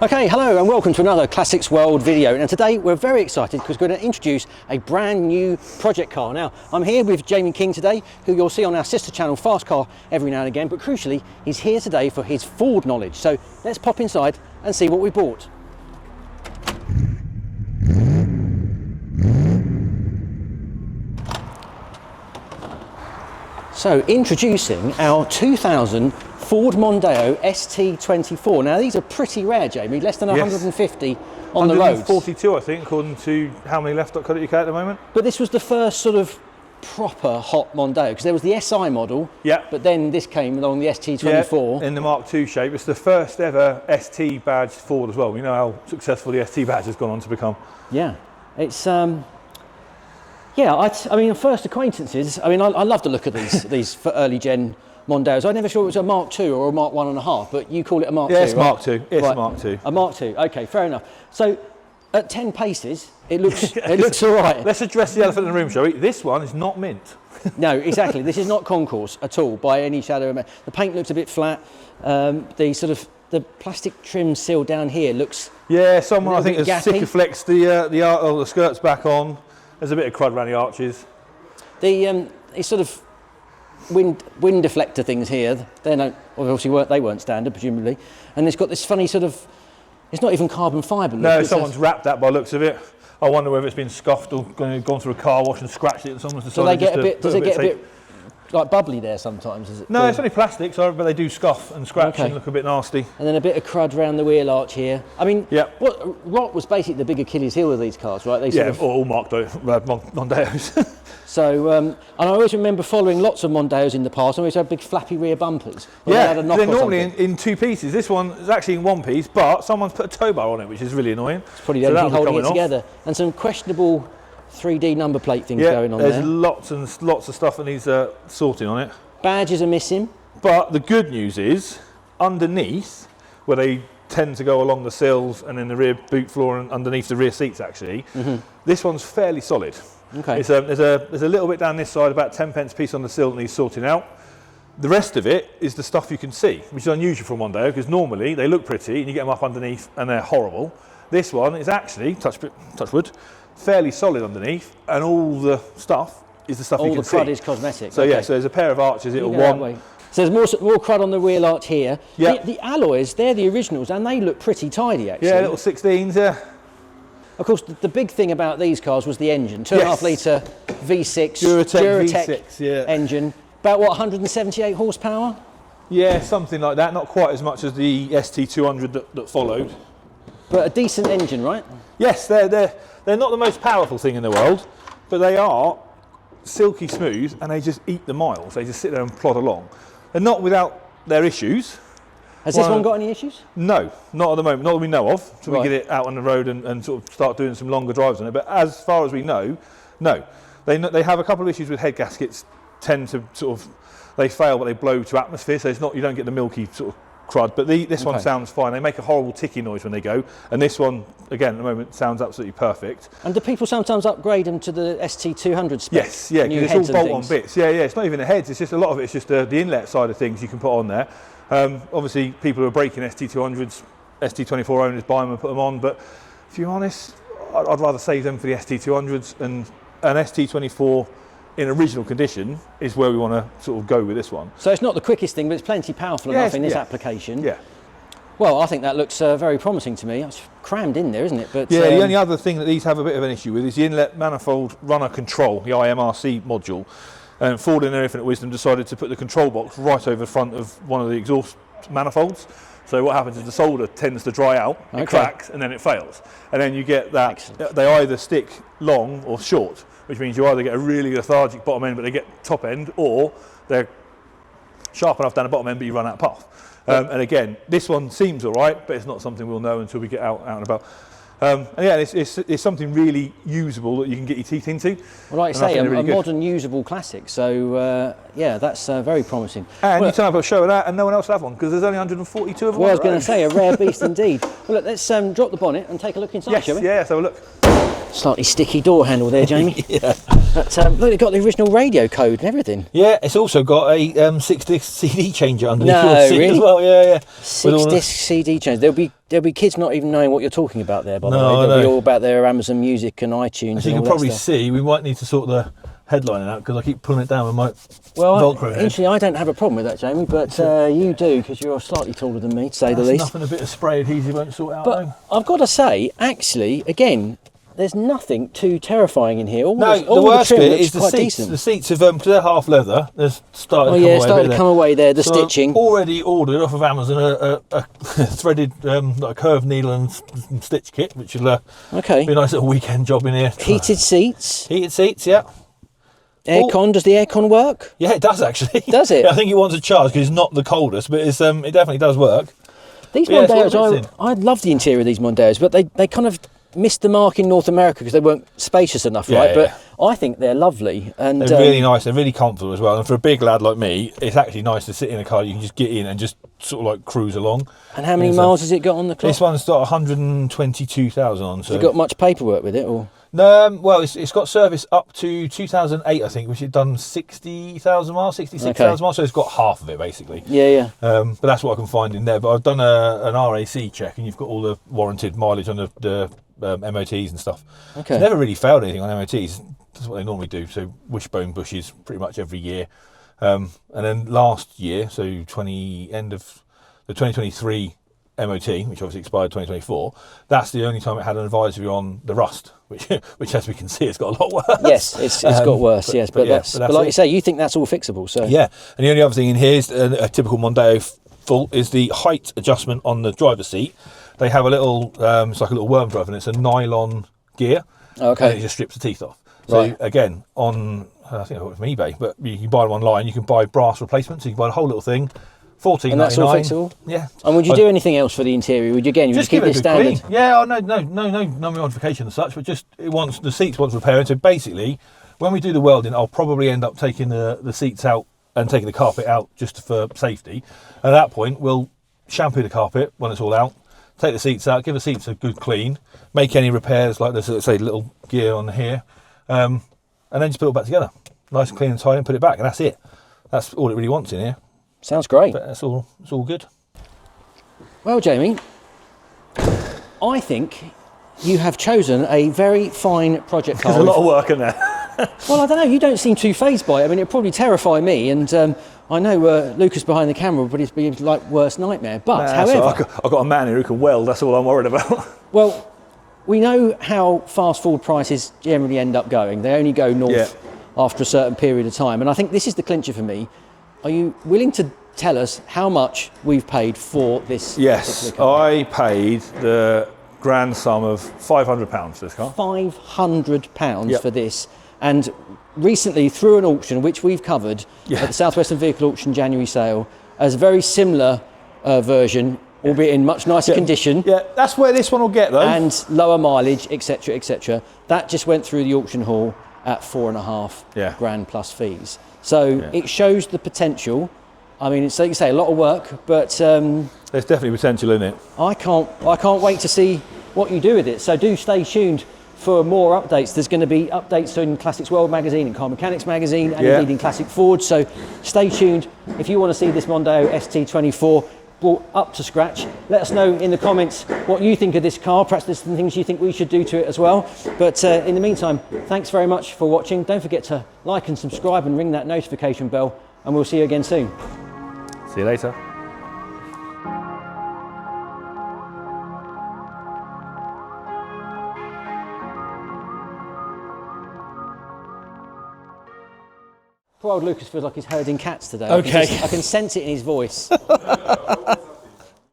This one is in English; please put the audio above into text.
Okay, hello and welcome to another Classics World video. And today we're very excited because we're going to introduce a brand new project car. Now, I'm here with Jamie King today, who you'll see on our sister channel Fast Car every now and again, but crucially, he's here today for his Ford knowledge. So let's pop inside and see what we bought. So introducing our 2000 Ford Mondeo ST24. Now these are pretty rare, Jamie, less than 150 on the roads. 142 I think, according to how many left.co.uk at the moment. But this was the first sort of proper hot Mondeo, because there was the SI model, but then this came along, the ST24. Yeah, in the Mark II shape. It's the first ever ST badged Ford as well. We know how successful the ST badge has gone on to become. Yeah, it's yeah, I mean, first acquaintances, I mean, I love to look at these early gen Mondeos. I'm never sure it was a Mark II or a Mark 1.5, but you call it a Mark II, it's right? Mark II. It's right. a Mark II. A Mark II, okay, fair enough. So at 10 paces, it looks it looks all right. Let's address the elephant in the room, shall we? This one is not mint. No, exactly. This is not concourse at all by any shadow of a... The paint looks a bit flat. The plastic trim seal down here looks... Yeah, someone I think has gappy. Sikaflexed the skirts back on. There's a bit of crud around the arches. It's sort of wind deflector things here. They weren't standard, presumably. And it's got this funny sort of... It's not even carbon fibre. No, someone's wrapped that by the looks of it. I wonder whether it's been scuffed or gone through a car wash and scratched it, and someone's decided does it get a bit like bubbly there sometimes? Is it? No, it's only plastic, but they do scuff and scratch and look a bit nasty. And then a bit of crud around the wheel arch here. I mean, what was basically the big Achilles heel of these cars, right? All marked Mondeos. So, and I always remember following lots of Mondeos in the past. I always had big flappy rear bumpers. Yeah, they're normally in two pieces. This one is actually in one piece, but someone's put a tow bar on it, which is really annoying. It's probably the only thing holding it together. And some questionable 3D number plate things going on there. There's lots and lots of stuff that needs sorting on it. Badges are missing. But the good news is, underneath, where they tend to go along the sills and in the rear boot floor and underneath the rear seats actually, this one's fairly solid. Okay. There's a little bit down this side, about 10 pence piece on the sill that needs sorting out. The rest of it is the stuff you can see, which is unusual for Mondeo, because normally they look pretty and you get them up underneath and they're horrible. This one is actually, touch wood, fairly solid underneath, and all the stuff is the stuff you can see. All the crud is cosmetic. So so there's a pair of arches it'll want. So there's more crud on the wheel arch here. The alloys, they're the originals, and they look pretty tidy actually. Yeah, little 16s, yeah. Of course, the big thing about these cars was the engine. 2.5 litre V6, Duratec V6, engine. About what, 178 horsepower? Yeah, something like that. Not quite as much as the ST200 that followed. But a decent engine, right? Yes, they're not the most powerful thing in the world, but they are silky smooth and they just eat the miles. They just sit there and plod along. They're not without their issues. Has this one got any issues? No, not at the moment, not that we know of. So we get it out on the road and sort of start doing some longer drives on it. But as far as we know, no. They have a couple of issues with head gaskets. Tend to sort of, they fail, but they blow to atmosphere. So it's not, you don't get the milky sort of crud. But this one sounds fine. They make a horrible ticking noise when they go. And this one, again, at the moment, sounds absolutely perfect. And do people sometimes upgrade them to the ST200 spec? Yes, yeah, because it's all bolt-on bits. Yeah, it's not even the heads. It's just a lot of it. It's just the inlet side of things you can put on there. Obviously, people who are breaking ST200s, ST24 owners buy them and put them on. But if you're honest, I'd rather save them for the ST200s. And an ST24 in original condition is where we want to sort of go with this one. So it's not the quickest thing, but it's plenty powerful enough in this application. Yeah. Well, I think that looks very promising to me. It's crammed in there, isn't it? But yeah, the only other thing that these have a bit of an issue with is the inlet manifold runner control, the IMRC module. And Ford in their infinite wisdom decided to put the control box right over the front of one of the exhaust manifolds. So what happens is the solder tends to dry out, it cracks, and then it fails. And then you get that, they either stick long or short, which means you either get a really lethargic bottom end, but they get top end, or they're sharp enough down the bottom end, but you run out of path. And again, this one seems all right, but it's not something we'll know until we get out and about. And yeah, it's something really usable that you can get your teeth into. Well, like I say, a modern usable classic. So yeah, that's very promising. And you turn up a show of that, and no one else will have one because there's only 142 of them. Well, I was going to say a rare beast indeed. Well, look, let's drop the bonnet and take a look inside, shall we? Yeah, let's have a look. Slightly sticky door handle there, Jamie. Yeah. But look, it's got the original radio code and everything. Yeah, it's also got a 6-disc CD changer underneath No, your seat really? as well. Yeah, yeah. 6-disc CD changer. There'll be kids not even knowing what you're talking about there. By the way, I they'll be know. all about their Amazon Music and iTunes. As you and can all that probably stuff. see, we might need to sort the headlining out because I keep pulling it down with my Velcro head. Actually, I don't have a problem with that, Jamie, but you do because you're slightly taller than me, to say the least. Nothing a bit of spray adhesive won't sort out. But I've got to say, actually, again, there's nothing too terrifying in here. All the worst trim bit looks is the quite seats. decent. The seats have, because they're half leather, they're started to come away. Started to come away there, the So stitching. I've already ordered off of Amazon a threaded, like a curved needle and stitch kit, which will be a nice little weekend job in here. Heated seats. Heated seats, yeah. Aircon, does the aircon work? Yeah, it does actually. Does it? Yeah, I think it wants a charge because it's not the coldest, but it's it definitely does work. These Yeah, it's all Mondeos, missing. I love the interior of these Mondeos, but they kind of missed the mark in North America because they weren't spacious enough, Yeah, right? yeah. But I think they're lovely. And They're really nice. They're really comfortable as well. And for a big lad like me, it's actually nice to sit in a car. You can just get in and just sort of like cruise along. And how many miles has it got on the clock? This one's got 122,000 on. So Has it got much paperwork with it? Or well, it's got service up to 2008, I think, which it done 60,000 miles, 66,000 miles. So it's got half of it basically. Yeah. But that's what I can find in there. But I've done an RAC check, and you've got all the warranted mileage on the MOTs and stuff. Okay. It's never really failed anything on MOTs. That's what they normally do. So wishbone bushes pretty much every year. And then last year, so end of the 2023 MOT, which obviously expired 2024, that's the only time it had an advisory on the rust, which as we can see, it's got a lot worse. yes, it's got worse. Yes, but like you say, you think that's all fixable. So yeah, and the only other thing in here is a typical Mondeo fault is the height adjustment on the driver's seat. They have a little, it's like a little worm drive, and it's a nylon gear. Okay. And it just strips the teeth off. So Right. again, on I think I got it from eBay, but you can buy them online. You can buy brass replacements. So you can buy the whole little thing. $14.99. And that's all fixable? Yeah. And would you do anything else for the interior? Would you just keep give it it a standard? good clean. Yeah, no modification as such, but just the seats wants repairing. So basically, when we do the welding, I'll probably end up taking the seats out and taking the carpet out just for safety. At that point, we'll shampoo the carpet when it's all out, take the seats out, give the seats a good clean, make any repairs like this, let's say little gear on here, and then just put it all back together. Nice, clean and tidy, and put it back, and that's it. That's all it really wants in here. Sounds great. But it's all good. Well, Jamie, I think you have chosen a very fine project car. There's a lot of work in there. Well, I don't know. You don't seem too phased by it. I mean, it'd probably terrify me, and I know Lucas behind the camera, but it's been like worst nightmare. But however, I've got a man here who can weld. That's all I'm worried about. well, we know how fast Ford prices generally end up going. They only go north after a certain period of time, and I think this is the clincher for me. Are you willing to tell us how much we've paid for this? Yes, particular car? I paid the grand sum of £500 for this car. £500 for this. And recently, through an auction, which we've covered at the Southwestern Vehicle Auction January sale, as a very similar version, albeit in much nicer condition. Yeah, that's where this one will get though. And lower mileage, etc., etc. That just went through the auction hall at $4.5 grand plus fees. So it shows the potential. I mean, it's like you say, a lot of work, but there's definitely potential in it. I can't wait to see what you do with it. So do stay tuned for more updates. There's going to be updates in Classics World magazine and Car Mechanics magazine, and indeed in Classic Ford. So stay tuned if you want to see this Mondeo ST24 brought up to scratch. Let us know in the comments what you think of this car. Perhaps there's some things you think we should do to it as well. But in the meantime, thanks very much for watching. Don't forget to like and subscribe and ring that notification bell, and we'll see you again soon. See you later. Poor old Lucas feels like he's herding cats today. Okay. I can sense it in his voice.